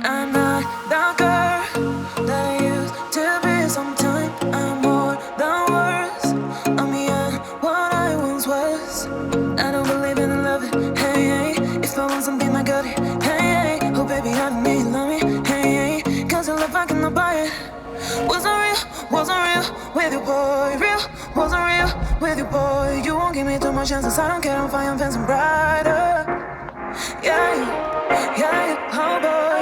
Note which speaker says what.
Speaker 1: I'm not the girl that I used to be. Sometime I'm more than words. I'm beyond what I once was. I don't believe in love, hey, hey. If I want something, I got it, hey, hey. Oh baby, I don't need love me, hey, hey. Cause your love, I cannot buy it. Wasn't real with you, boy. Real, wasn't real with you, boy. You won't give me too much chances. I don't care, I'm fine, I'm fancy brighter. Yeah, yeah, oh boy.